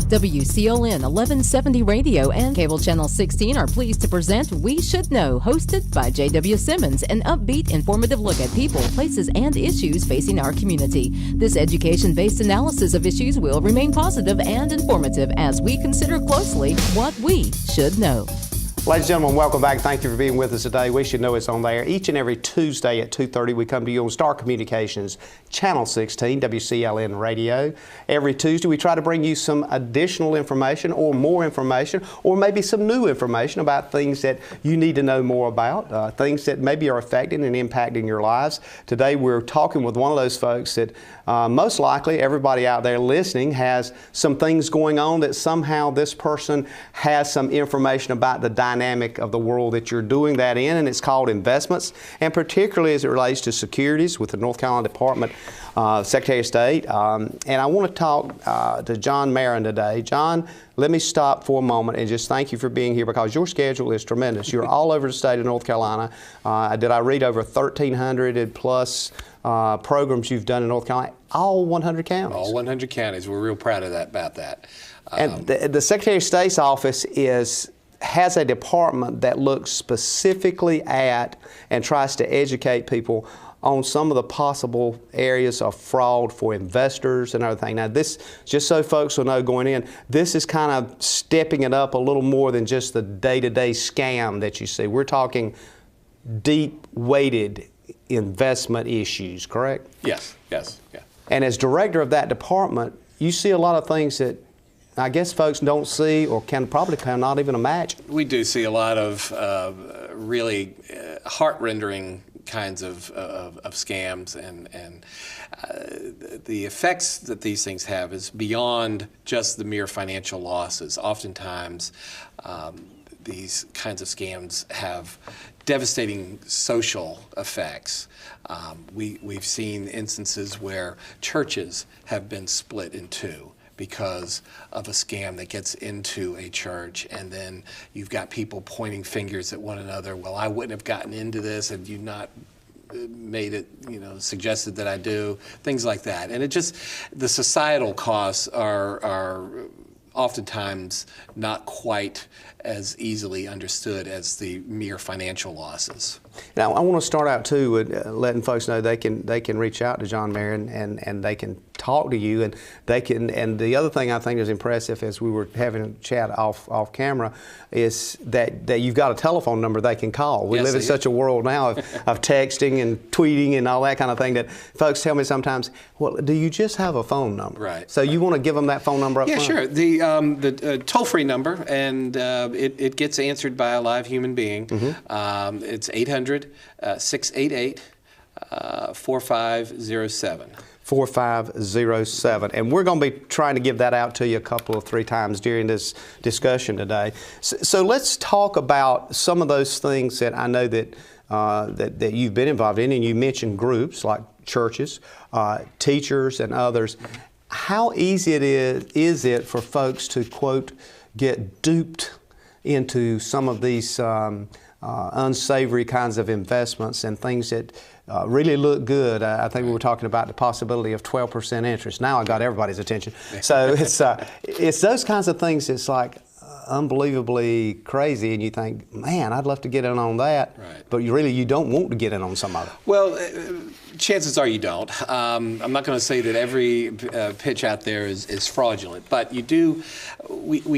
WCLN 1170 Radio and Cable Channel 16 are pleased to present We Should Know, hosted by J.W. Simmons, an upbeat, informative look at people, places, and issues facing our community. This education-based analysis of issues will remain positive and informative as we consider closely what we should know. Ladies and gentlemen, welcome back. Thank you for being with us today. We Should Know it's on there. Each and every Tuesday at 2:30, we come to you on Star Communications, Channel 16, WCLN Radio. Every Tuesday, we try to bring you some additional information or more information or maybe some new information about things that you need to know more about, things that maybe are affecting and impacting your lives. Today, we're talking with one of those folks that most likely everybody out there listening has some things going on that somehow this person has some information about the dynamic of the world that you're doing that in, and it's called investments, and particularly as it relates to securities with the North Carolina Department Secretary of State. And I want to talk to John Maron today. John, let me stop for a moment and just thank you for being here because your schedule is tremendous. You're all over the state of North Carolina. Did I read over 1,300 plus programs you've done in North Carolina? All 100 counties. All 100 counties. We're real proud of that. About that. And the Secretary of State's office has a department that looks specifically at and tries to educate people on some of the possible areas of fraud for investors and other things. Now this, just so folks will know going in, this is kind of stepping it up a little more than just the day-to-day scam that you see. We're talking deep-weighted investment issues, correct? Yes. Yeah. And as director of that department, you see a lot of things that I guess folks don't see or probably cannot even imagine. We do see a lot of really heart-rendering kinds of scams, and the effects that these things have is beyond just the mere financial losses. Oftentimes, these kinds of scams have devastating social effects. We've seen instances where churches have been split in two because of a scam that gets into a church, and then you've got people pointing fingers at one another. Well, I wouldn't have gotten into this had you not made it, suggested that I do, things like that. And the societal costs are oftentimes not quite as easily understood as the mere financial losses. Now, I want to start out too with letting folks know they can reach out to John Maron and they can talk to you, and and the other thing I think is impressive as we were having a chat off camera is that you've got a telephone number they can call. We live in such a world now of texting and tweeting and all that kind of thing that folks tell me sometimes, well, do you just have a phone number? Right. So you want to give them that phone number up front? Yeah, sure. The toll-free number, and it gets answered by a live human being. Mm-hmm. It's 800-688-4507. 4507. And we're going to be trying to give that out to you a couple of 3 times during this discussion today. So let's talk about some of those things that I know that you've been involved in, and you mentioned groups like churches, teachers, and others. How easy is it for folks to, quote, get duped into some of these unsavory kinds of investments and things that really look good? I think we were talking about the possibility of 12% interest. Now I got everybody's attention. So it's those kinds of things that's like unbelievably crazy, and you think, man, I'd love to get in on that, right. But you don't want to get in on some of it. Well, chances are you don't. I'm not going to say that every pitch out there is fraudulent, but we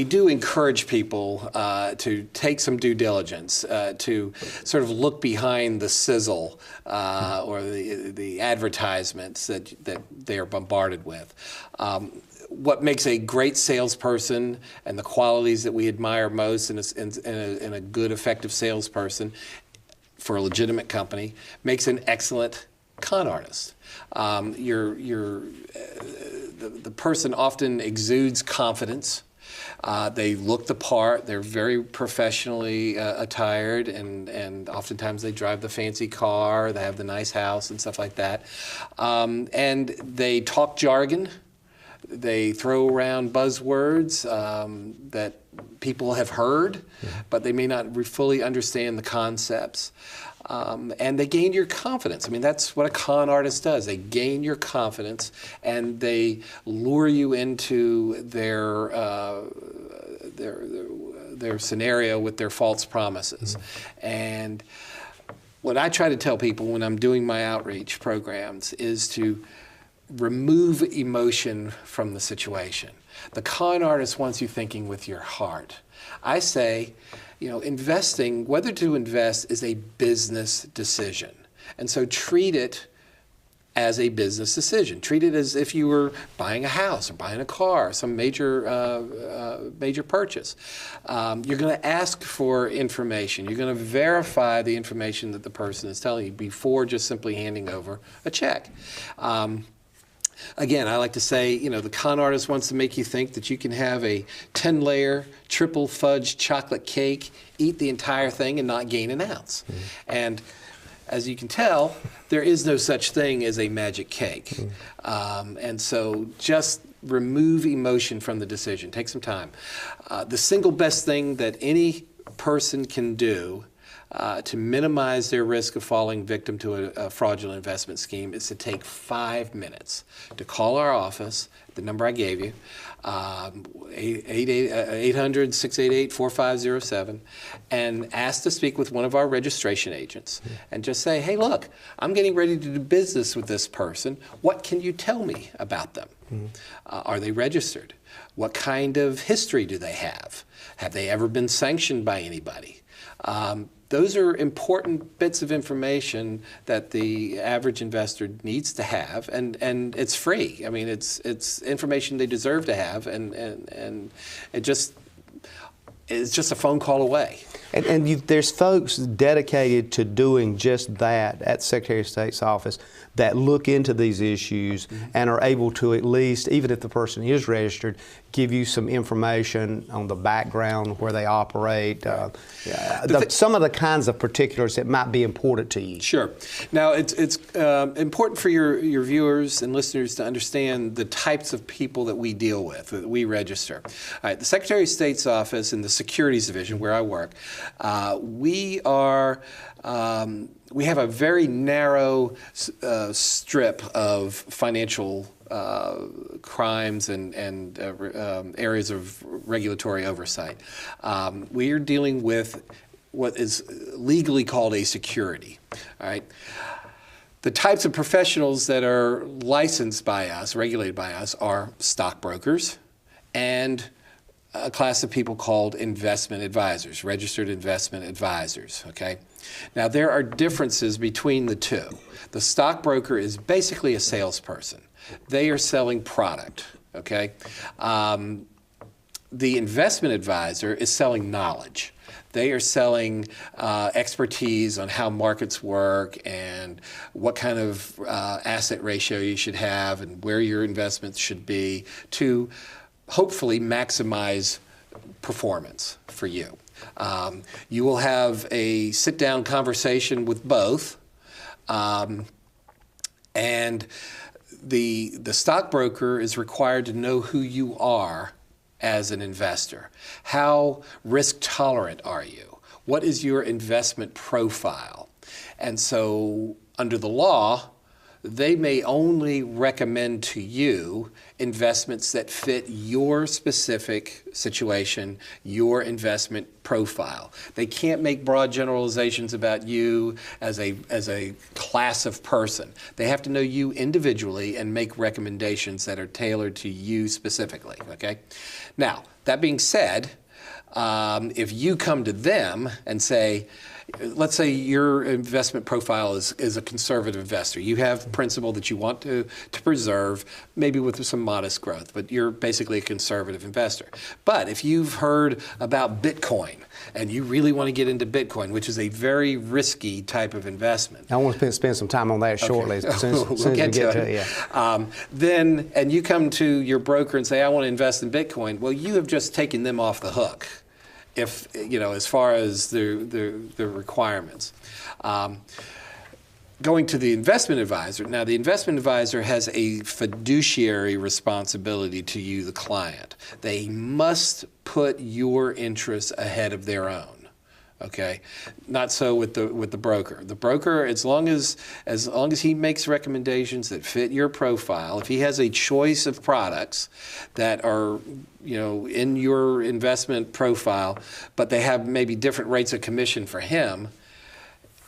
do encourage people to take some due diligence, to sort of look behind the sizzle or the advertisements that they are bombarded with. What makes a great salesperson and the qualities that we admire most in a good, effective salesperson for a legitimate company makes an excellent con artist. The person often exudes confidence. They look the part. They're very professionally attired, and oftentimes they drive the fancy car. They have the nice house and stuff like that. And they talk jargon. They throw around buzzwords that people have heard, but they may not fully understand the concepts. And they gain your confidence. I mean, that's what a con artist does. They gain your confidence, and they lure you into their scenario with their false promises. And what I try to tell people when I'm doing my outreach programs is to remove emotion from the situation. The con artist wants you thinking with your heart. I say, investing, whether to invest is a business decision. And so treat it as a business decision. Treat it as if you were buying a house or buying a car, some major purchase. You're going to ask for information. You're going to verify the information that the person is telling you before just simply handing over a check. Again, I like to say, the con artist wants to make you think that you can have a 10-layer triple fudge chocolate cake, eat the entire thing, and not gain an ounce. And as you can tell, there is no such thing as a magic cake. And so just remove emotion from the decision. Take some time. The single best thing that any person can do to minimize their risk of falling victim to a fraudulent investment scheme is to take 5 minutes to call our office, the number I gave you, 800-688-4507, and ask to speak with one of our registration agents and just say, hey, look, I'm getting ready to do business with this person. What can you tell me about them? Are they registered? What kind of history do they have? Have they ever been sanctioned by anybody? Those are important bits of information that the average investor needs to have, and it's free. I mean, it's information they deserve to have, and it's just a phone call away. And there's folks dedicated to doing just that at the Secretary of State's office that look into these issues and are able to, at least, even if the person is registered, give you some information on the background, where they operate, some of the kinds of particulars that might be important to you. Sure. Now, it's important for your viewers and listeners to understand the types of people that we deal with, that we register. All right, the Secretary of State's office in the Securities Division, where I work, we have a very narrow strip of financial crimes and areas of regulatory oversight. We are dealing with what is legally called a security. All right. The types of professionals that are licensed by us, regulated by us, are stockbrokers and a class of people called investment advisors, registered investment advisors, okay? Now, there are differences between the two. The stockbroker is basically a salesperson. They are selling product, okay? The investment advisor is selling knowledge. They are selling expertise on how markets work and what kind of asset ratio you should have and where your investments should be to hopefully maximize performance for you. You will have a sit-down conversation with both, and the stockbroker is required to know who you are as an investor. How risk tolerant are you? What is your investment profile? And so under the law, they may only recommend to you investments that fit your specific situation, your investment profile. They can't make broad generalizations about you as a class of person. They have to know you individually and make recommendations that are tailored to you specifically, okay? Now, that being said, if you come to them and say, let's say your investment profile is a conservative investor. You have principal that you want to preserve, maybe with some modest growth, but you're basically a conservative investor. But if you've heard about Bitcoin and you really want to get into Bitcoin, which is a very risky type of investment. I want to spend some time on that shortly, okay. as soon as we get to it. Yeah. And you come to your broker and say, I want to invest in Bitcoin. Well, you have just taken them off the hook. If as far as the requirements, Going to the investment advisor. Now, the investment advisor has a fiduciary responsibility to you, the client. They must put your interests ahead of their own. Okay, not so with the broker. The broker, as long as he makes recommendations that fit your profile, if he has a choice of products that are, in your investment profile, but they have maybe different rates of commission for him,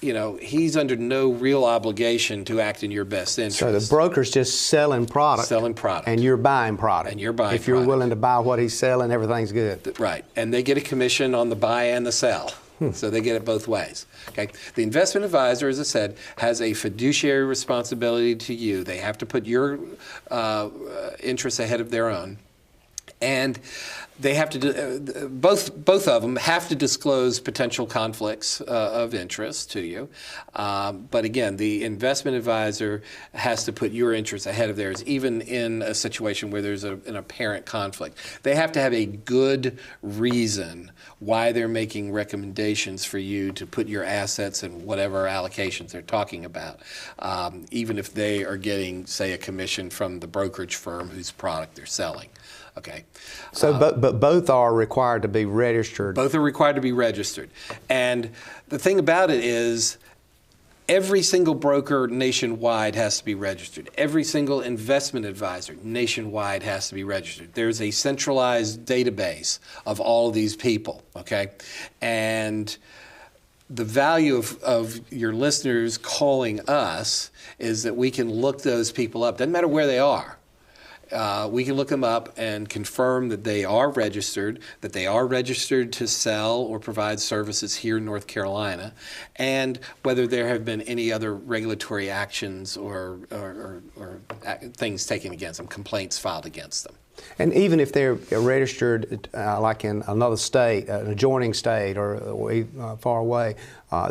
he's under no real obligation to act in your best interest. So the broker's just selling product. Selling product. And you're buying product. And you're buying If you're product. willing to buy what he's selling, everything's good. Right. And they get a commission on the buy and the sell. So they get it both ways. Okay. The investment advisor, as I said, has a fiduciary responsibility to you. They have to put your interests ahead of their own. And they have to both of them have to disclose potential conflicts of interest to you. But again, the investment advisor has to put your interests ahead of theirs, even in a situation where there's an apparent conflict. They have to have a good reason why they're making recommendations for you to put your assets in whatever allocations they're talking about, even if they are getting, say, a commission from the brokerage firm whose product they're selling. Okay. So, but both are required to be registered. Both are required to be registered. And the thing about it is, every single broker nationwide has to be registered. Every single investment advisor nationwide has to be registered. There's a centralized database of all of these people, okay? And the value of your listeners calling us is that we can look those people up. Doesn't matter where they are. We can look them up and confirm that they are registered to sell or provide services here in North Carolina, and whether there have been any other regulatory actions or things taken against them, complaints filed against them. And even if they're registered like in another state, an adjoining state or far away,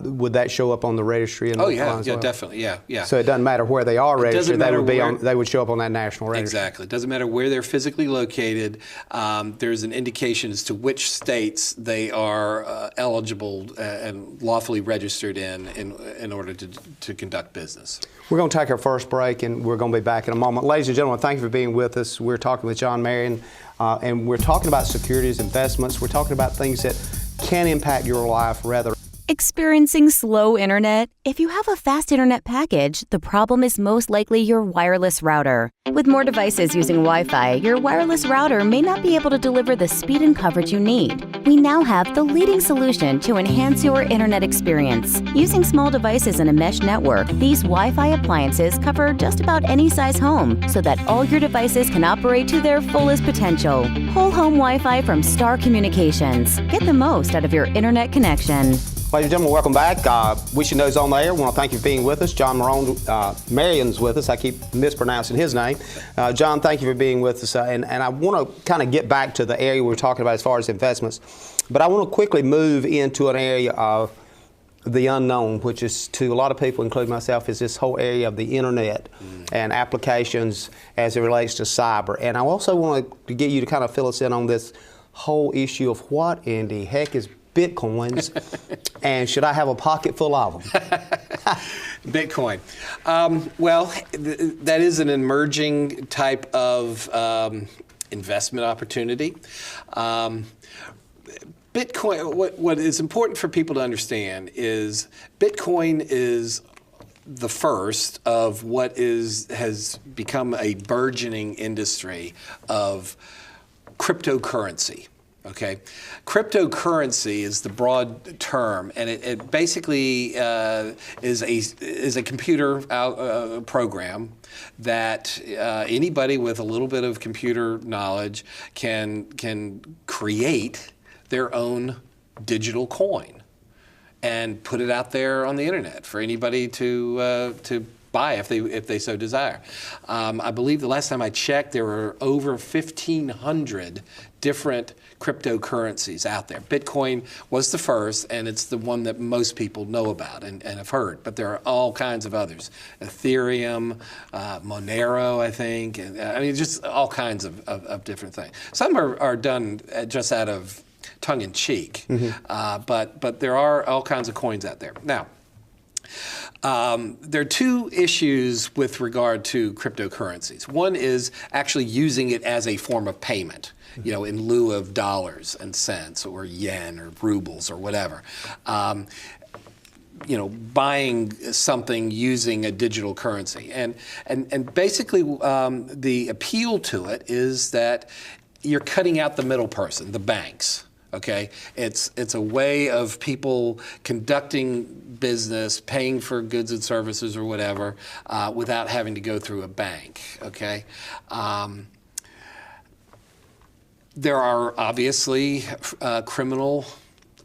would that show up on the registry? Oh yeah, yeah, definitely, yeah. So it doesn't matter where they are registered; they would show up on that national registry. Exactly. It doesn't matter where they're physically located. There's an indication as to which states they are eligible and lawfully registered in order to conduct business. We're going to take our first break, and we're going to be back in a moment. Ladies and gentlemen, thank you for being with us. We're talking with John Maron, and we're talking about securities, investments. We're talking about things that can impact your life rather. Experiencing slow internet? If you have a fast internet package, the problem is most likely your wireless router. With more devices using Wi-Fi, your wireless router may not be able to deliver the speed and coverage you need. We now have the leading solution to enhance your internet experience. Using small devices in a mesh network, these Wi-Fi appliances cover just about any size home so that all your devices can operate to their fullest potential. Whole home Wi-Fi from Star Communications. Get the most out of your internet connection. Ladies and gentlemen, welcome back. We Should Know's on the air. I want to thank you for being with us. John Maron, Marion's with us. I keep mispronouncing his name. John, thank you for being with us. And I want to kind of get back to the area we were talking about as far as investments. But I want to quickly move into an area of the unknown, which is to a lot of people, including myself, is this whole area of the internet and applications as it relates to cyber. And I also want to get you to kind of fill us in on this whole issue of what in the heck is Bitcoins, and should I have a pocket full of them? Bitcoin. Well, that is an emerging type of investment opportunity. Bitcoin, what is important for people to understand is Bitcoin is the first of what has become a burgeoning industry of cryptocurrency. Okay, cryptocurrency is the broad term, and it basically is a computer program that anybody with a little bit of computer knowledge can create their own digital coin and put it out there on the internet for anybody to buy if they so desire. I believe the last time I checked, there were over 1,500 different cryptocurrencies out there. Bitcoin was the first, and it's the one that most people know about and have heard. But there are all kinds of others: Ethereum, Monero, I think. And, I mean, just all kinds of different things. Some are done just out of tongue in cheek, but there are all kinds of coins out there now. There are two issues with regard to cryptocurrencies. One is actually using it as a form of payment, in lieu of dollars and cents or yen or rubles or whatever. Buying something using a digital currency. And basically the appeal to it is that you're cutting out the middle person, the banks. Okay, it's a way of people conducting business, paying for goods and services or whatever, without having to go through a bank. Okay, there are obviously criminal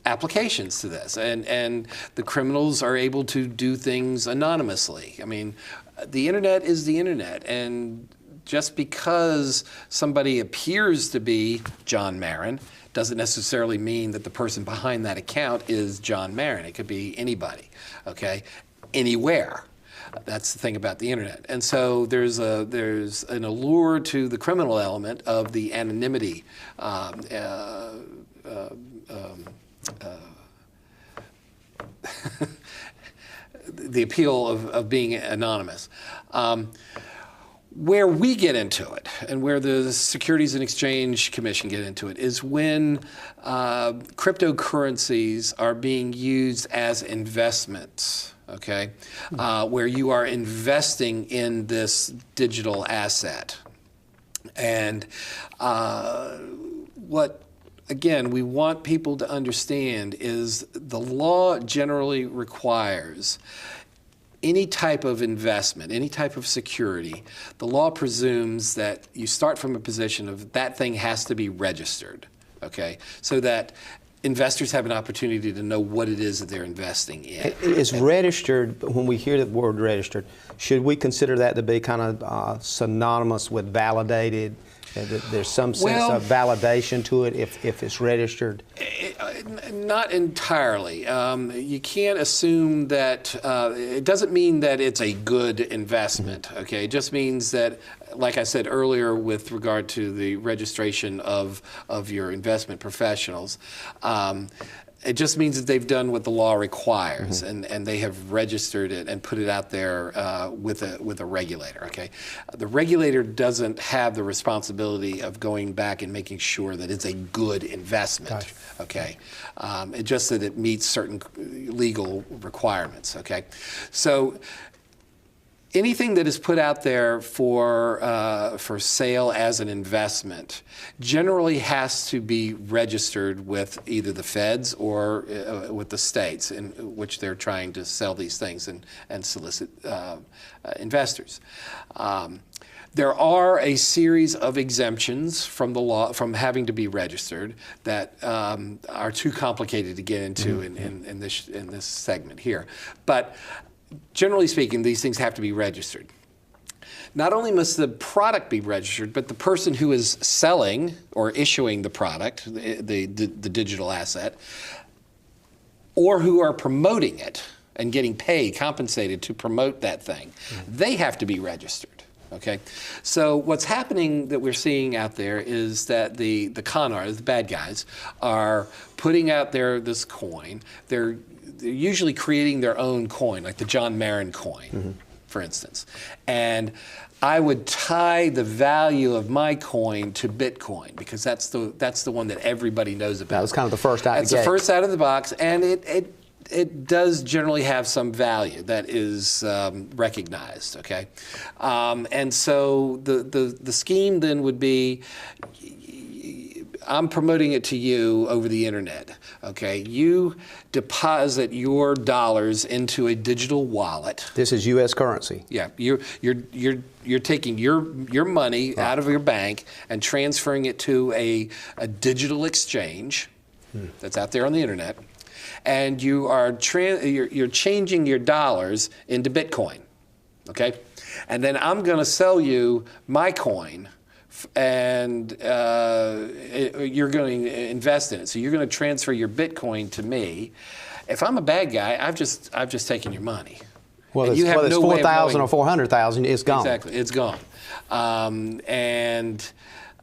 applications to this, and the criminals are able to do things anonymously. I mean, the internet is the internet, and just because somebody appears to be John Maron doesn't necessarily mean that the person behind that account is John Maron. It could be anybody, okay, anywhere. That's the thing about the internet. And so there's an allure to the criminal element of the anonymity, the appeal of being anonymous. Where we get into it, and where the Securities and Exchange Commission get into it, is when cryptocurrencies are being used as investments, okay? Where you are investing in this digital asset. And what, again, we want people to understand is the law generally requires any type of investment, any type of security, the law presumes that you start from a position of that thing has to be registered, okay? So that investors have an opportunity to know what it is that they're investing in. Is registered, when we hear the word registered, should we consider that to be kind of synonymous with validated? There's some sense of validation to it if it's registered? Not entirely. You can't assume that, it doesn't mean that it's a good investment, okay? It just means that, like I said earlier with regard to the registration of your investment professionals, it just means that they've done what the law requires, and they have registered it and put it out there with a regulator. Okay, the regulator doesn't have the responsibility of going back and making sure that it's a good investment. Gotcha. Okay, it's just that it meets certain legal requirements. Okay, so anything that is put out there for sale as an investment generally has to be registered with either the feds or with the states in which they're trying to sell these things and solicit investors. There are a series of exemptions from the law, from having to be registered, that are too complicated to get into in this segment here. But generally speaking, these things have to be registered. Not only must the product be registered, but the person who is selling or issuing the product, the digital asset, or who are promoting it and getting paid, compensated to promote that thing, they have to be registered. Okay, so what's happening that we're seeing out there is that the con artists, the bad guys, are putting out this coin. They're usually creating their own coin, like the John Maron coin, for instance. And I would tie the value of my coin to Bitcoin because that's the one that everybody knows about. That was kind of the first out of the gate. That's the first out of the box, and it does generally have some value that is recognized. Okay, and so the scheme then would be, I'm promoting it to you over the internet. Okay, you deposit your dollars into a digital wallet. This is U.S. currency. Yeah, you're taking your money out of your bank and transferring it to a digital exchange that's out there on the internet, and you are you're changing your dollars into Bitcoin. Okay, and then I'm going to sell you my coin, and you're going to invest in it. So you're going to transfer your Bitcoin to me. If I'm a bad guy, I've just taken your money. Well, it's 4,000 or 400,000, it's gone. Exactly, it's gone. And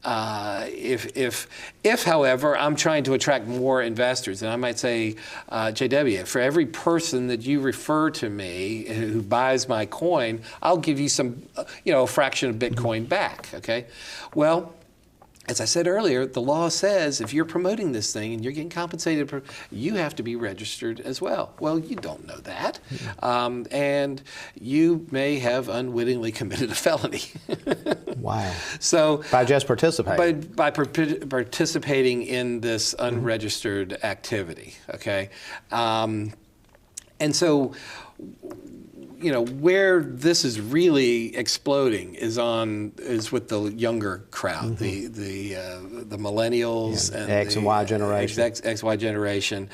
If, however, I'm trying to attract more investors, then I might say, JW, for every person that you refer to me who buys my coin, I'll give you some, a fraction of Bitcoin back. Okay, well, as I said earlier, the law says if you're promoting this thing and you're getting compensated, you have to be registered as well. Well, you don't know that. And you may have unwittingly committed a felony. Wow. So by just participating? By participating in this unregistered activity, okay? And so, where this is really exploding is with the younger crowd, the millennials and X and Y generation. X Y generation.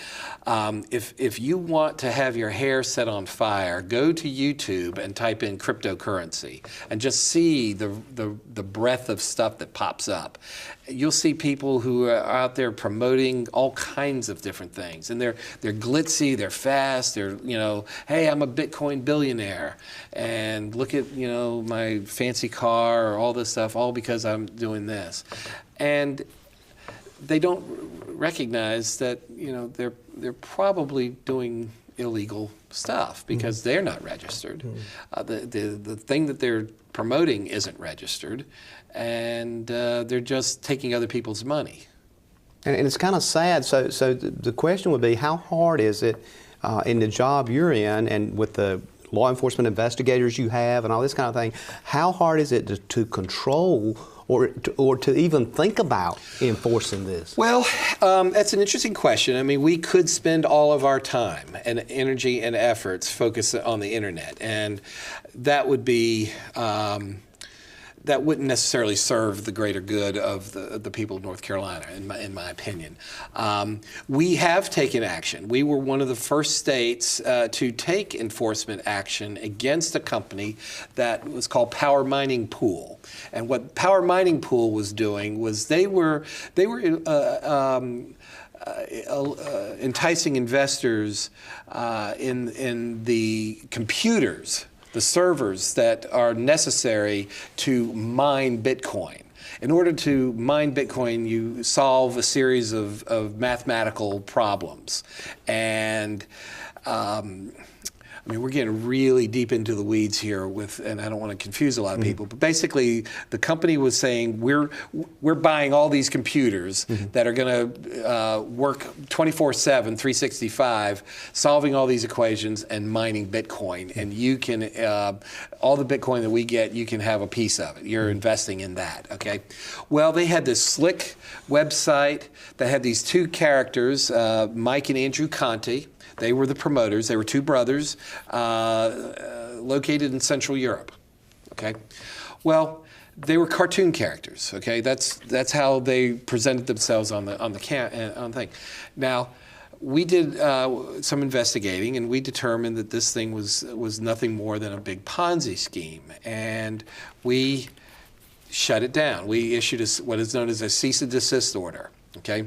If you want to have your hair set on fire, go to YouTube and type in cryptocurrency and just see the breadth of stuff that pops up. You'll see people who are out there promoting all kinds of different things, and they're glitzy, they're fast, they're hey, I'm a Bitcoin billionaire, and look at my fancy car or all this stuff, all because I'm doing this, and they don't recognize that they're probably doing illegal stuff because they're not registered. The thing that they're promoting isn't registered, and they're just taking other people's money. And it's kind of sad. So the question would be, how hard is it in the job you're in and with the law enforcement investigators you have and all this kind of thing, how hard is it to control or to even think about enforcing this? Well, that's an interesting question. I mean, we could spend all of our time and energy and efforts focused on the internet, and that would be that wouldn't necessarily serve the greater good of the people of North Carolina, in my opinion. We have taken action. We were one of the first states to take enforcement action against a company that was called Power Mining Pool. And what Power Mining Pool was doing was they were enticing investors in the computers, the servers that are necessary to mine Bitcoin. In order to mine Bitcoin, you solve a series of mathematical problems. And I mean, we're getting really deep into the weeds here and I don't want to confuse a lot of people, but basically the company was saying, we're buying all these computers that are going to work 24/7, 365, solving all these equations and mining Bitcoin. And you can, all the Bitcoin that we get, you can have a piece of it. You're investing in that, okay? Well, they had this slick website that had these two characters, Mike and Andrew Conti. They were the promoters. They were two brothers located in Central Europe. Okay, well, they were cartoon characters. Okay, that's how they presented themselves on the thing. Now, we did some investigating, and we determined that this thing was nothing more than a big Ponzi scheme, and we shut it down. We issued what is known as a cease and desist order. Okay.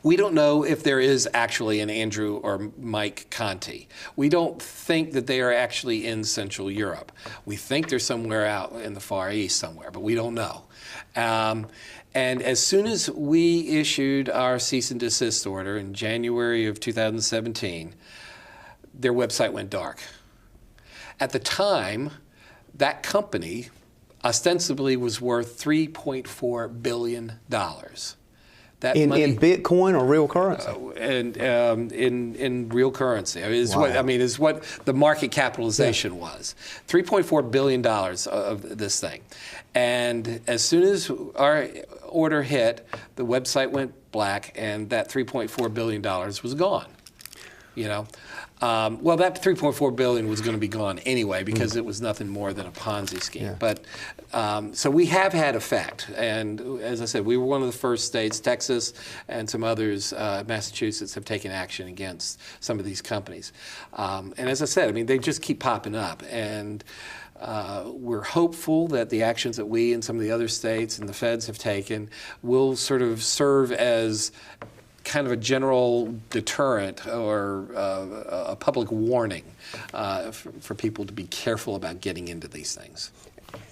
We don't know if there is actually an Andrew or Mike Conti. We don't think that they are actually in Central Europe. We think they're somewhere out in the Far East somewhere, but we don't know. And as soon as we issued our cease and desist order in January of 2017, their website went dark. At the time, that company ostensibly was worth $3.4 billion. In Bitcoin or real currency? In real currency. Is what the market capitalization was. $3.4 billion of this thing. And as soon as our order hit, the website went black and that $3.4 billion was gone. Well, that $3.4 billion was going to be gone anyway because it was nothing more than a Ponzi scheme. Yeah. But so we have had effect, and as I said, we were one of the first states. Texas and some others, Massachusetts, have taken action against some of these companies. And as I said, I mean, they just keep popping up, and we're hopeful that the actions that we and some of the other states and the feds have taken will sort of serve as kind of a general deterrent or a public warning for people to be careful about getting into these things.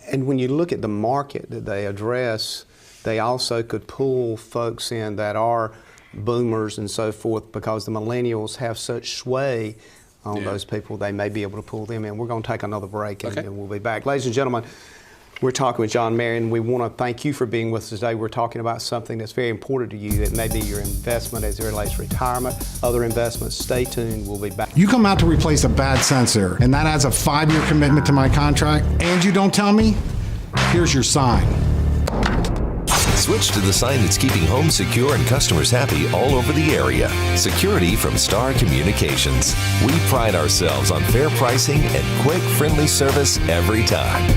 And when you look at the market that they address, they also could pull folks in that are boomers and so forth, because the millennials have such sway on those people. They may be able to pull them in. We're going to take another break, and then we'll be back. Ladies and gentlemen, we're talking with John Maron. We want to thank you for being with us today. We're talking about something that's very important to you. It may be your investment as it relates to retirement, other investments. Stay tuned. We'll be back. You come out to replace a bad sensor, and that adds a 5-year commitment to my contract, and you don't tell me? Here's your sign. Switch to the sign that's keeping homes secure and customers happy all over the area. Security from Star Communications. We pride ourselves on fair pricing and quick, friendly service every time.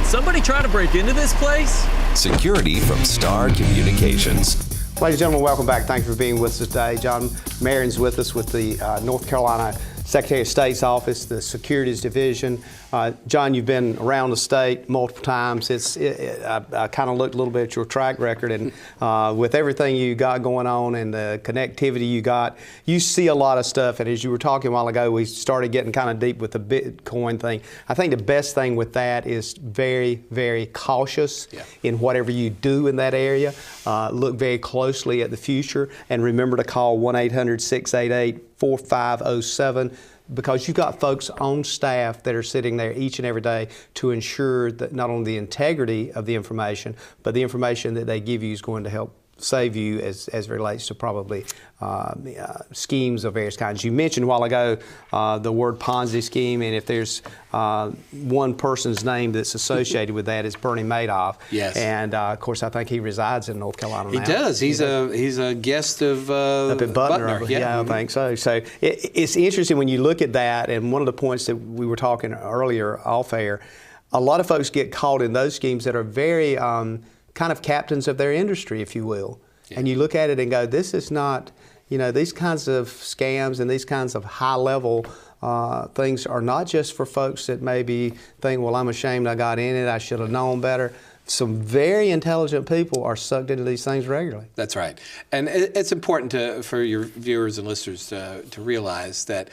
Somebody try to break into this place? Security from Star Communications. Ladies and gentlemen, welcome back. Thank you for being with us today. John Maron's with us with the North Carolina Secretary of State's office, the Securities Division. John, you've been around the state multiple times. I kind of looked a little bit at your track record, and with everything you got going on and the connectivity you got, you see a lot of stuff. And as you were talking a while ago, we started getting kind of deep with the Bitcoin thing. I think the best thing with that is very, very cautious in whatever you do in that area. Look very closely at the future, and remember to call 1-800-688-4507, because you've got folks on staff that are sitting there each and every day to ensure that not only the integrity of the information, but the information that they give you is going to help save you as it relates to probably schemes of various kinds. You mentioned a while ago the word Ponzi scheme, and if there's one person's name that's associated with that, it's Bernie Madoff. Yes. And of course, I think he resides in North Carolina now. He does. He's a guest of up at Butner. Yeah, I think so. So it's interesting when you look at that, and one of the points that we were talking earlier off air, a lot of folks get caught in those schemes that are very kind of captains of their industry, if you will. Yeah. And you look at it and go, this is not, these kinds of scams and these kinds of high-level things are not just for folks that maybe think, well, I'm ashamed I got in it, I should have known better. Some very intelligent people are sucked into these things regularly. That's right. And it's important for your viewers and listeners to realize that,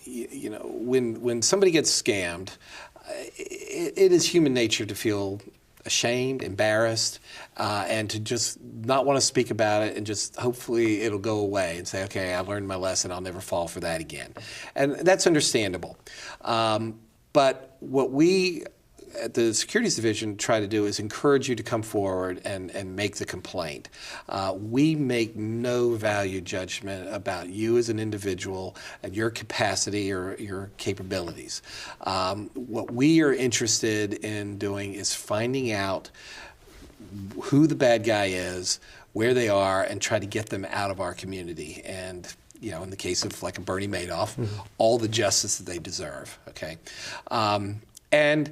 when somebody gets scammed, it is human nature to feel ashamed, embarrassed, and to just not want to speak about it, and just hopefully it'll go away and say, okay, I learned my lesson, I'll never fall for that again. And that's understandable. But what we at the Securities Division try to do is encourage you to come forward and make the complaint. We make no value judgment about you as an individual and your capacity or your capabilities. What we are interested in doing is finding out who the bad guy is, where they are, and try to get them out of our community. And in the case of like a Bernie Madoff, all the justice that they deserve. Okay, and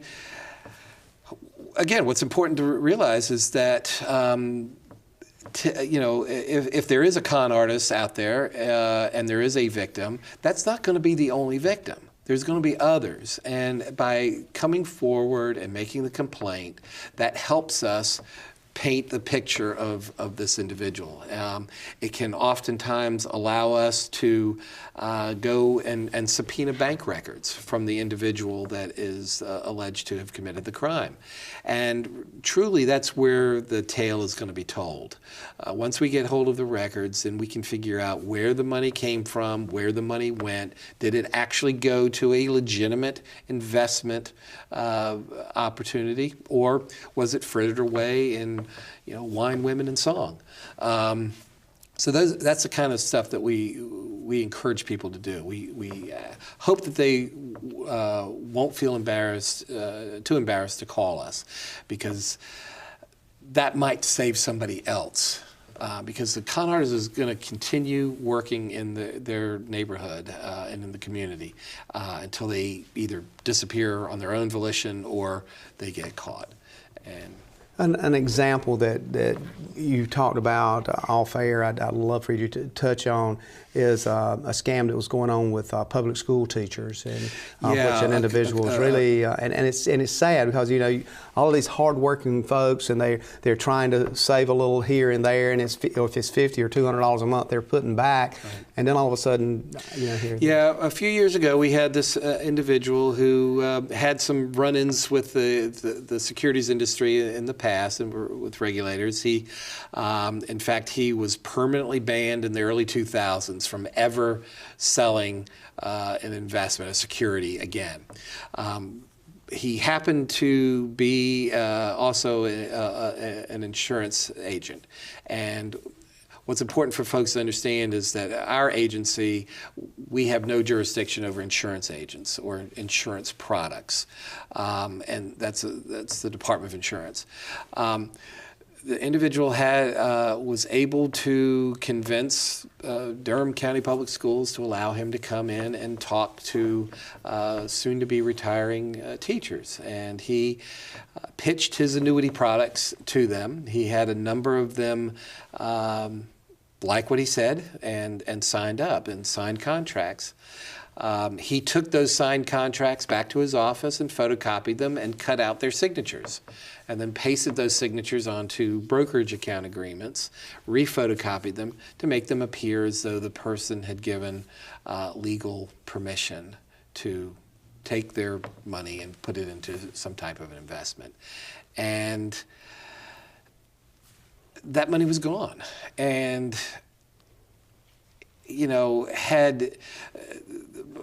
again, what's important to realize is that if there is a con artist out there and there is a victim, that's not going to be the only victim. There's going to be others, and by coming forward and making the complaint, that helps us paint the picture of this individual. It can oftentimes allow us to go and subpoena bank records from the individual that is alleged to have committed the crime. And truly, that's where the tale is going to be told. Once we get hold of the records, then we can figure out where the money came from, where the money went. Did it actually go to a legitimate investment opportunity, or was it frittered away in wine, women, and song? So that's the kind of stuff that we encourage people to do. We hope that they won't feel too embarrassed to call us, because that might save somebody else. Because the con artist is going to continue working in their neighborhood and in the community until they either disappear on their own volition or they get caught. And an example that you talked about off air, I'd love for you to touch on, is a scam that was going on with public school teachers, and which an individual is really, and it's sad, because all of these hardworking folks, and they're trying to save a little here and there, and if it's $50 or $200 a month, they're putting back, and then all of a sudden, here. Yeah, a few years ago, we had this individual who had some run-ins with the securities industry in the past and with regulators. He, in fact, he was permanently banned in the early 2000s from ever selling an investment, a security again. He happened to be also an insurance agent. And what's important for folks to understand is that our agency, we have no jurisdiction over insurance agents or insurance products. And that's the Department of Insurance. The individual was able to convince Durham County Public Schools to allow him to come in and talk to soon-to-be retiring teachers. And he pitched his annuity products to them. He had a number of them like what he said and signed up and signed contracts. He took those signed contracts back to his office and photocopied them and cut out their signatures, and then pasted those signatures onto brokerage account agreements, refotocopied them to make them appear as though the person had given legal permission to take their money and put it into some type of an investment. And that money was gone. And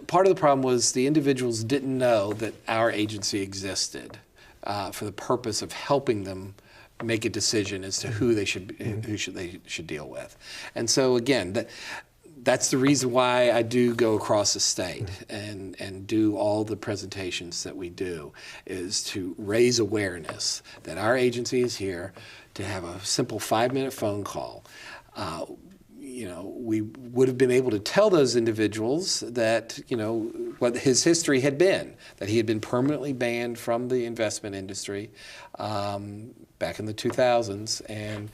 part of the problem was the individuals didn't know that our agency existed for the purpose of helping them make a decision as to who they should deal with. And so again, that's the reason why I do go across the state and do all the presentations that we do, is to raise awareness that our agency is here to have a simple 5-minute phone call. We would have been able to tell those individuals that, what his history had been, that he had been permanently banned from the investment industry back in the 2000s, and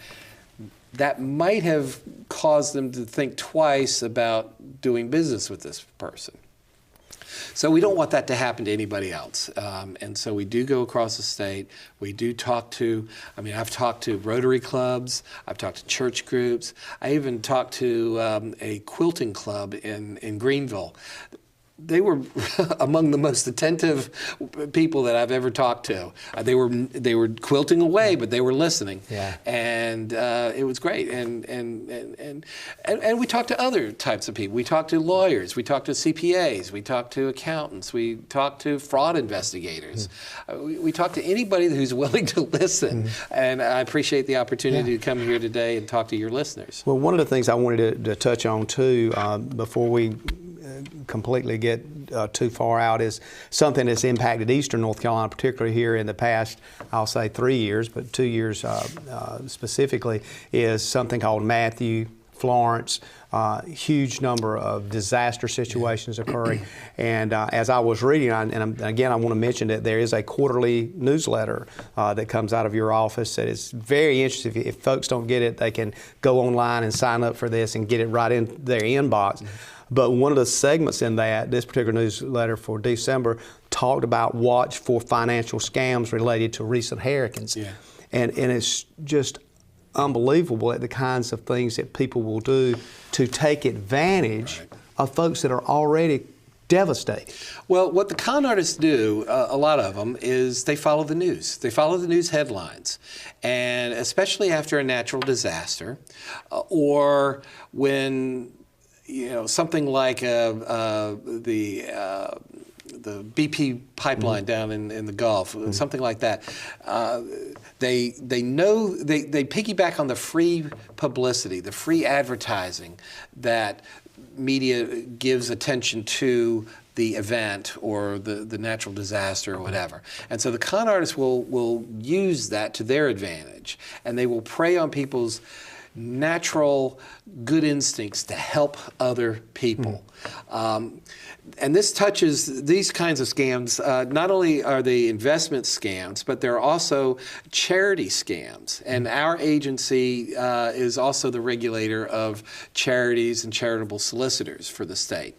that might have caused them to think twice about doing business with this person. So we don't want that to happen to anybody else. And so we do go across the state. We do talk to, I've talked to Rotary clubs. I've talked to church groups. I even talked to a quilting club in Greenville. They were among the most attentive people that I've ever talked to. They were quilting away, but they were listening. Yeah. And it was great. And we talked to other types of people. We talked to lawyers. We talked to CPAs. We talked to accountants. We talked to fraud investigators. We talked to anybody who's willing to listen. And I appreciate the opportunity to come here today and talk to your listeners. Well, one of the things I wanted to touch on too, before we completely get too far out, is something that's impacted Eastern North Carolina, particularly here in the past, I'll say 3 years, but 2 years specifically, is something called Matthew, Florence, huge number of disaster situations occurring. And as I was reading, and again, I want to mention that there is a quarterly newsletter that comes out of your office that is very interesting. If folks don't get it, they can go online and sign up for this and get it right in their inbox. But one of the segments in this particular newsletter for December talked about watch for financial scams related to recent hurricanes. Yeah. And it's just unbelievable at the kinds of things that people will do to take advantage of folks that are already devastated. Well, what the con artists do, a lot of them, is they follow the news. They follow the news headlines. And especially after a natural disaster, or when something like the BP pipeline down in the Gulf, something like that. They piggyback on the free publicity, the free advertising that media gives attention to the event or the natural disaster or whatever. And so the con artists will use that to their advantage, and they will prey on people's natural good instincts to help other people. And this touches these kinds of scams. Not only are they investment scams, but they're also charity scams. And our agency is also the regulator of charities and charitable solicitors for the state.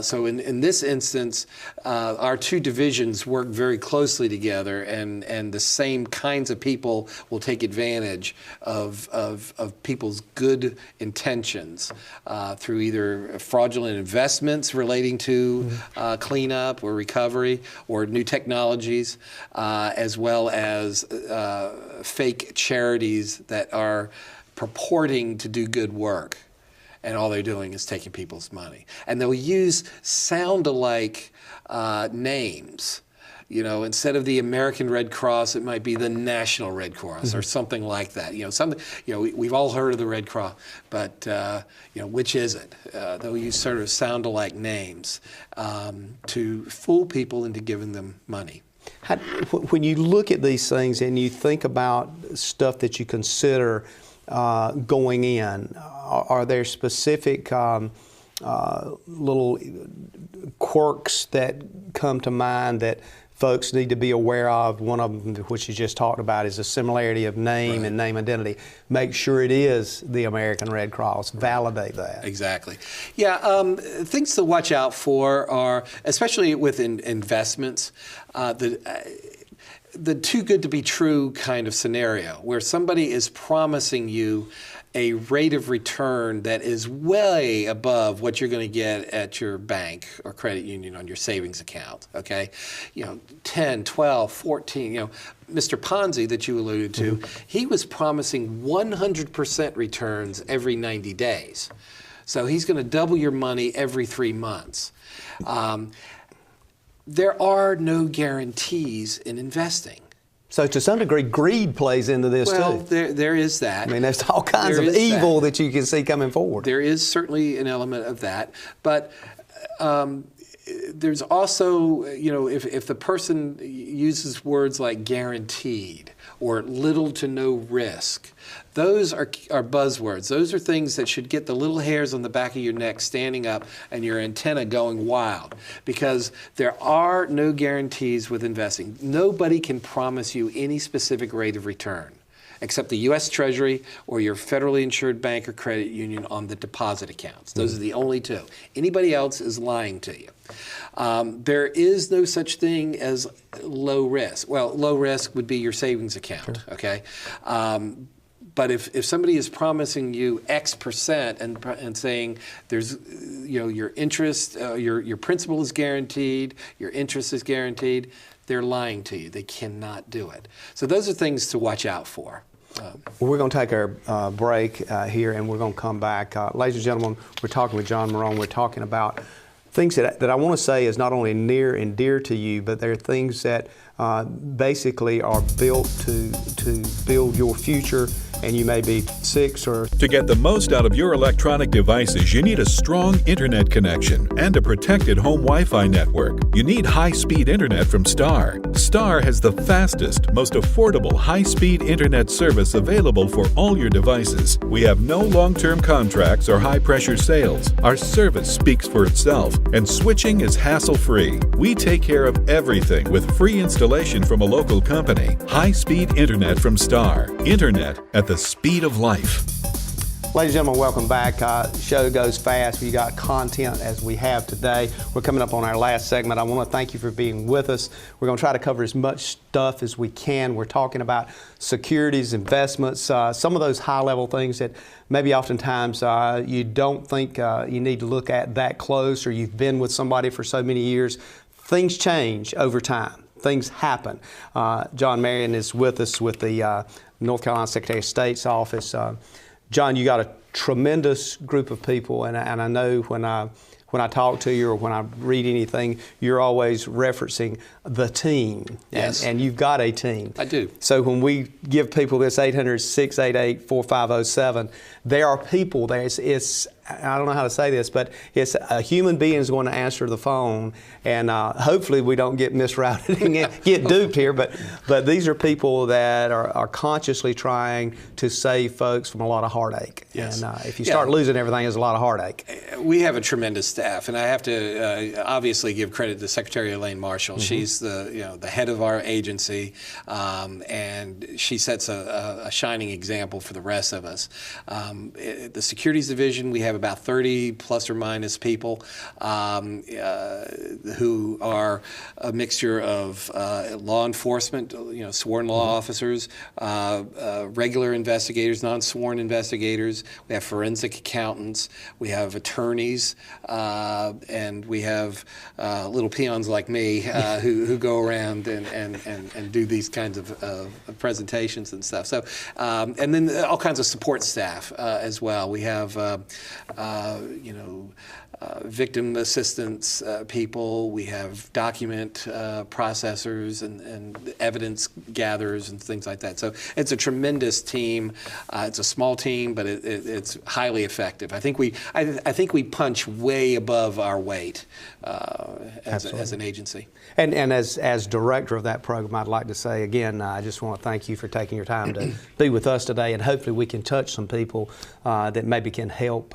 So in this instance, our two divisions work very closely together, and the same kinds of people will take advantage of people's good intentions through either fraudulent investments relating to cleanup or recovery or new technologies, as well as fake charities that are purporting to do good work. And all they're doing is taking people's money. And they'll use sound-alike names. You know, instead of the American Red Cross, it might be the National Red Cross or something like that. You know, something. You know, we've all heard of the Red Cross, but you know, which is it? They'll use sort of sound-alike names to fool people into giving them money. When you look at these things and you think about stuff that you consider going in, are there specific little quirks that come to mind that folks need to be aware of? One of them, which you just talked about, is the similarity of name and name identity. Make sure it is the American Red Cross. Validate that. Exactly. Yeah, things to watch out for are, especially with investments, the too good to be true kind of scenario, where somebody is promising you a rate of return that is way above what you're going to get at your bank or credit union on your savings account, okay? You know, 10, 12, 14, you know, Mr. Ponzi that you alluded to, he was promising 100% returns every 90 days. So he's going to double your money every 3 months. There are no guarantees in investing. So to some degree, greed plays into this too. Well, there is that. I mean, there's all kinds of evil that you can see coming forward. There is certainly an element of that, but there's also, you know, if the person uses words like guaranteed or little to no risk, those are buzzwords. Those are things that should get the little hairs on the back of your neck standing up and your antenna going wild, because there are no guarantees with investing. Nobody can promise you any specific rate of return except the U.S. Treasury or your federally insured bank or credit union on the deposit accounts. Those are the only two. Anybody else is lying to you. There is no such thing as low risk. Well, low risk would be your savings account, okay? But if somebody is promising you X percent and saying there's, you know, your interest, your principal is guaranteed, your interest is guaranteed, they're lying to you. They cannot do it. So those are things to watch out for. Well, we're going to take our break here, and we're going to come back. Ladies and gentlemen, we're talking with John Maron. We're talking about things that I want to say is not only near and dear to you, but they're things that basically are built to build your future, and you may be 6 or... To get the most out of your electronic devices, you need a strong internet connection and a protected home Wi-Fi network. You need high-speed internet from Star. Star has the fastest, most affordable high-speed internet service available for all your devices. We have no long-term contracts or high-pressure sales. Our service speaks for itself, and switching is hassle-free. We take care of everything with free installation from a local company. High-speed internet from Star. Internet at the speed of life. Ladies and gentlemen, welcome back. Show goes fast. We got content as we have today. We're coming up on our last segment. I want to thank you for being with us. We're going to try to cover as much stuff as we can. We're talking about securities, investments, some of those high-level things that maybe oftentimes you don't think you need to look at that close, or you've been with somebody for so many years. Things change over time. Things happen. John Maron is with us with the North Carolina Secretary of State's office. John, you got a tremendous group of people, and I know when I when I talk to you or when I read anything, you're always referencing the team. Yes. And you've got a team. I do. So when we give people this 800-688-4507, there are people there. It's I don't know how to say this, but it's a human being is going to answer the phone, and hopefully we don't get misrouted and get duped here. But these are people that are consciously trying to save folks from a lot of heartache. Yes. And if you start losing everything, there's a lot of heartache. We have a tremendous staff, and I have to obviously give credit to Secretary Elaine Marshall. Mm-hmm. She's the head of our agency, and she sets a shining example for the rest of us. The Securities Division, we have about 30 plus or minus people who are a mixture of law enforcement, sworn law officers, regular investigators, non-sworn investigators. We have forensic accountants. We have attorneys, and we have little peons like me who go around and do these kinds of presentations and stuff. So, and then all kinds of support staff as well. We have victim assistance people. We have document processors and evidence gatherers and things like that. So it's a tremendous team. It's a small team, but it's highly effective. I think we punch way above our weight as an agency. And as director of that program, I'd like to say again, I just want to thank you for taking your time to be with us today, and hopefully we can touch some people that maybe can help,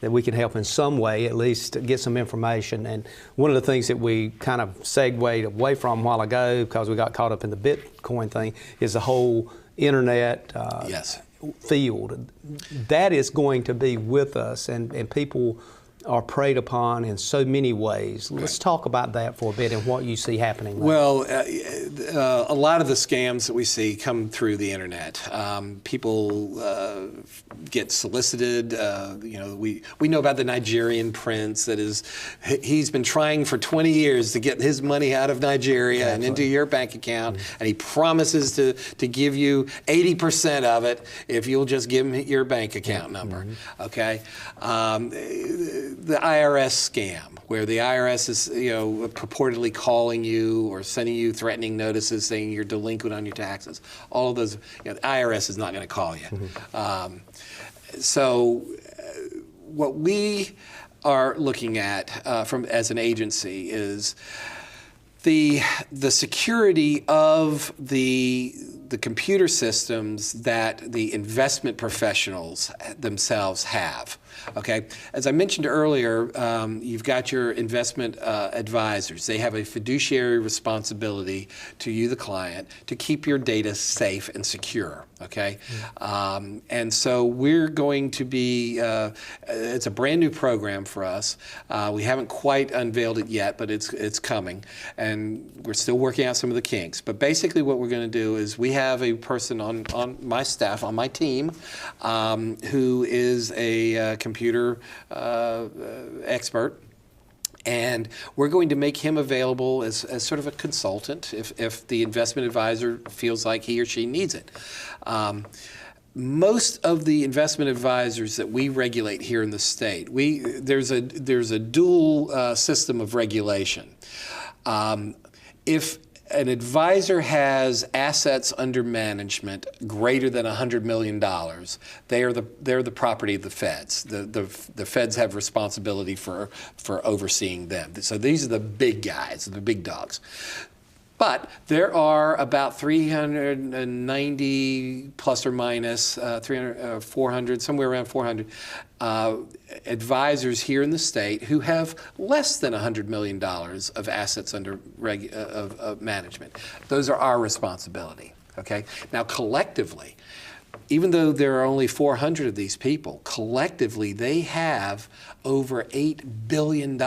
that we can help in some way, at least get some information. And one of the things that we kind of segued away from a while ago, because we got caught up in the Bitcoin thing, is the whole internet field. That is going to be with us, and people are preyed upon in so many ways. Let's talk about that for a bit and what you see happening there. Well, a lot of the scams that we see come through the internet. People get solicited. We know about the Nigerian prince he's been trying for 20 years to get his money out of Nigeria and into your bank account, and he promises to give you 80% of it if you'll just give him your bank account number. Okay. The IRS scam, where the IRS is, purportedly calling you or sending you threatening notices saying you're delinquent on your taxes. All of those, the IRS is not going to call you. So what we are looking at as an agency is the security of the computer systems that the investment professionals themselves have. Okay, as I mentioned earlier, you've got your investment advisors. They have a fiduciary responsibility to you, the client, to keep your data safe and secure. Okay, and so we're going to be. It's a brand new program for us. We haven't quite unveiled it yet, but it's coming, and we're still working out some of the kinks. But basically, what we're going to do is we have a person on my staff, on my team, who is a computer expert. And we're going to make him available as sort of a consultant if the investment advisor feels like he or she needs it. Most of the investment advisors that we regulate here in the state, there's a dual system of regulation. If an advisor has assets under management greater than $100 million, they're the property of the feds. The feds have responsibility for overseeing them. So these are the big guys, the big dogs. But there are about 390 plus or minus 300, 400, somewhere around 400 advisors here in the state who have less than $100 million of assets under management. Those are our responsibility. Okay. Now, collectively, even though there are only 400 of these people, collectively they have over $8 billion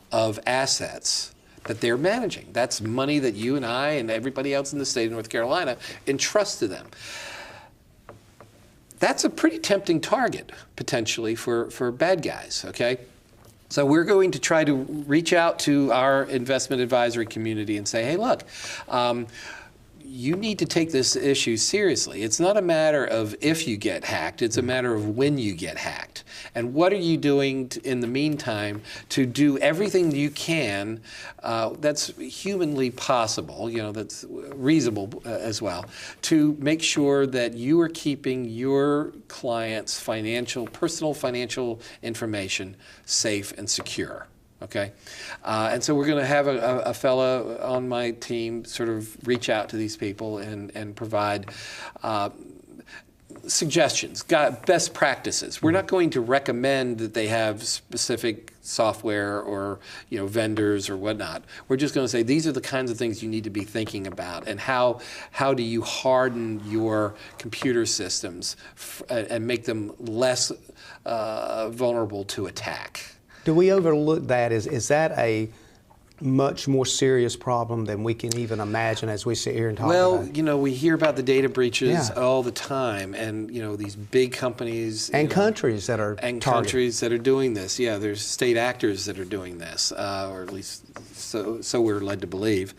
of assets that they're managing. That's money that you and I and everybody else in the state of North Carolina entrust to them. That's a pretty tempting target, potentially, for bad guys, okay? So we're going to try to reach out to our investment advisory community and say, hey, look, you need to take this issue seriously. It's not a matter of if you get hacked, it's a matter of when you get hacked. And what are you doing in the meantime to do everything you can that's humanly possible, that's reasonable as well, to make sure that you are keeping your clients' personal financial information safe and secure. Okay, and so we're going to have a fellow on my team sort of reach out to these people and provide suggestions, best practices. We're not going to recommend that they have specific software or vendors or whatnot. We're just going to say these are the kinds of things you need to be thinking about, and how do you harden your computer systems and make them less vulnerable to attack. Do we overlook that? Is that a much more serious problem than we can even imagine as we sit here and talk about it? Well, we hear about the data breaches all the time, and these big companies and countries that are countries that are doing this. Yeah, there's state actors that are doing this, or at least so we're led to believe.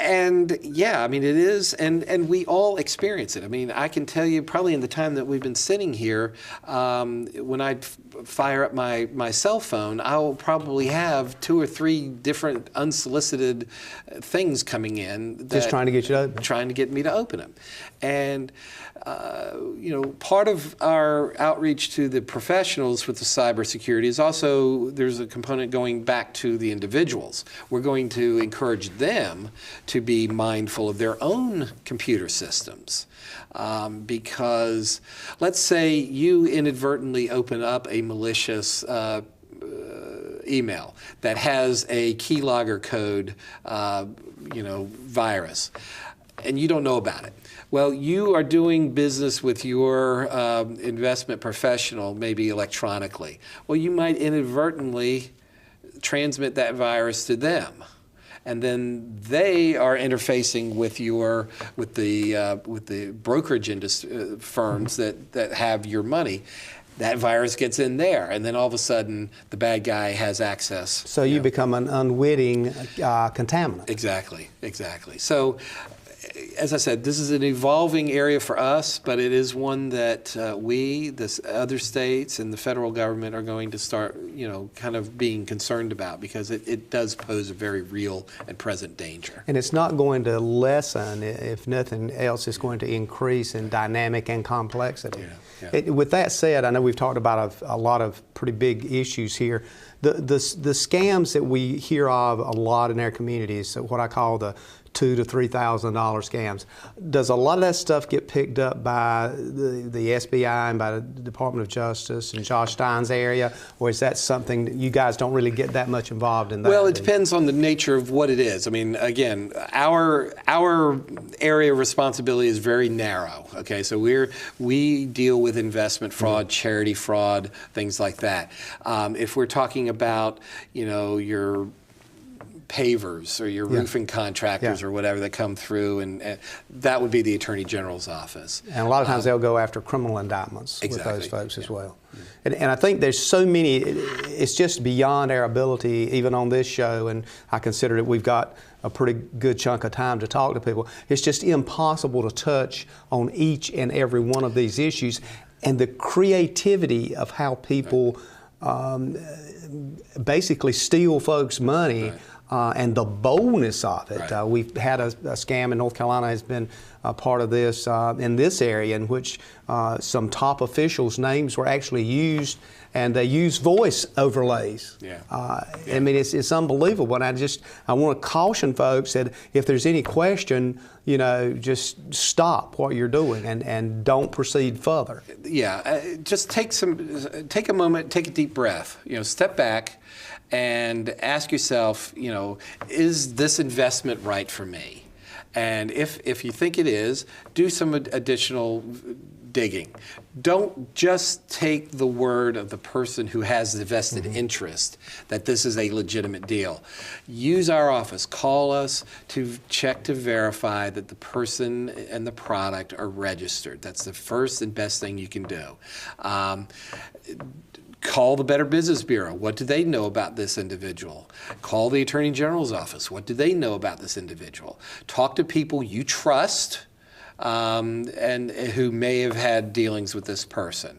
And yeah, I mean, it is, and we all experience it. I mean, I can tell you probably in the time that we've been sitting here, when I fire up my cell phone, I will probably have 2 or 3 different unsolicited things coming in. Just trying to get you to open. Trying to get me to open them. And, part of our outreach to the professionals with the cybersecurity is also, there's a component going back to the individuals. We're going to encourage them to be mindful of their own computer systems. Because let's say you inadvertently open up a malicious email that has a keylogger code, virus, and you don't know about it. Well, you are doing business with your investment professional, maybe electronically. Well, you might inadvertently transmit that virus to them, and then they are interfacing with the brokerage firms that have your money. That virus gets in there, and then all of a sudden, the bad guy has access. So you become an unwitting contaminant. Exactly. So, as I said, this is an evolving area for us, but it is one that the other states and the federal government are going to start, kind of being concerned about, because it does pose a very real and present danger. And it's not going to lessen, if nothing else, it's going to increase in dynamic and complexity. Yeah. With that said, I know we've talked about a lot of pretty big issues here. The scams that we hear of a lot in our communities, what I call the $2,000 to $3,000 scams. Does a lot of that stuff get picked up by the SBI and by the Department of Justice and Josh Stein's area, or is that something that you guys don't really get that much involved in? Well, it depends on the nature of what it is. I mean, again, our area of responsibility is very narrow. Okay, so we deal with investment fraud, charity fraud, things like that. If we're talking about, your pavers or your roofing contractors or whatever that come through, and that would be the Attorney General's office. And a lot of times they'll go after criminal indictments with those folks as well. And I think there's so many, it's just beyond our ability, even on this show, and I consider that we've got a pretty good chunk of time to talk to people. It's just impossible to touch on each and every one of these issues, and the creativity of how people basically steal folks' money. And the boldness of it. We've had a scam in North Carolina has been a part of this in this area, in which some top officials' names were actually used, and they used voice overlays. I mean, it's unbelievable. And I want to caution folks that if there's any question, just stop what you're doing and don't proceed further. Just take a moment, take a deep breath. Step back and ask yourself, is this investment right for me? And if you think it is, do some additional digging. Don't just take the word of the person who has the vested interest that this is a legitimate deal. Use our office. Call us to check to verify that the person and the product are registered. That's the first and best thing you can do. Call the Better Business Bureau. What do they know about this individual? Call the Attorney General's office. What do they know about this individual? Talk to people you trust and who may have had dealings with this person.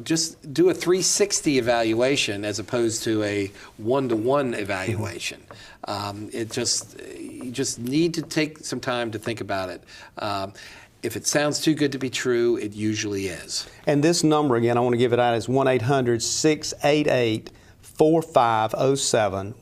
Just do a 360 evaluation as opposed to a one-to-one evaluation. You just need to take some time to think about it. If it sounds too good to be true, it usually is. And this number, again, I want to give it out, is 1-800-688-4507,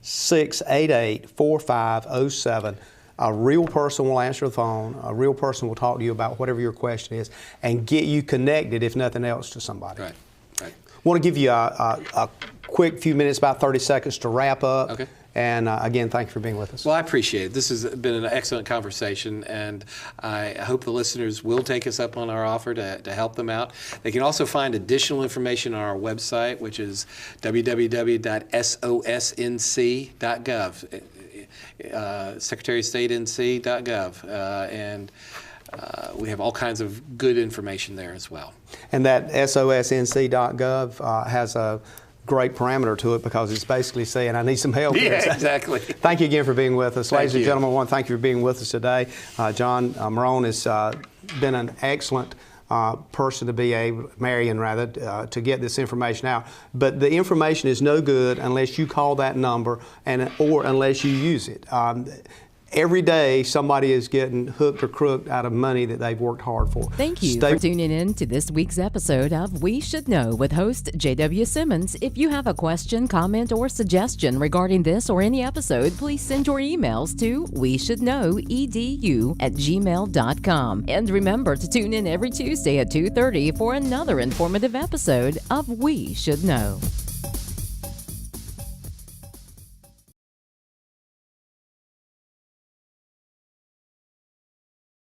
1-800-688-4507. A real person will answer the phone. A real person will talk to you about whatever your question is and get you connected, if nothing else, to somebody. Right. I want to give you a quick few minutes, about 30 seconds, to wrap up. Okay. And again, thank you for being with us. Well, I appreciate it. This has been an excellent conversation, and I hope the listeners will take us up on our offer to help them out. They can also find additional information on our website, which is www.sosnc.gov. Secretary of State NC.gov, and we have all kinds of good information there as well. And that sosnc.gov has a great parameter to it because it's basically saying, I need some help. Yeah, exactly. Thank you again for being with us. Ladies and gentlemen, I want to thank you for being with us today. John Maron has been an excellent person to be able, Marion rather, to get this information out. But the information is no good unless you call that number or unless you use it. Every day, somebody is getting hooked or crooked out of money that they've worked hard for. Thank you for tuning in to this week's episode of We Should Know with host J.W. Simmons. If you have a question, comment, or suggestion regarding this or any episode, please send your emails to weshouldknowedu@gmail.com. And remember to tune in every Tuesday at 2:30 for another informative episode of We Should Know.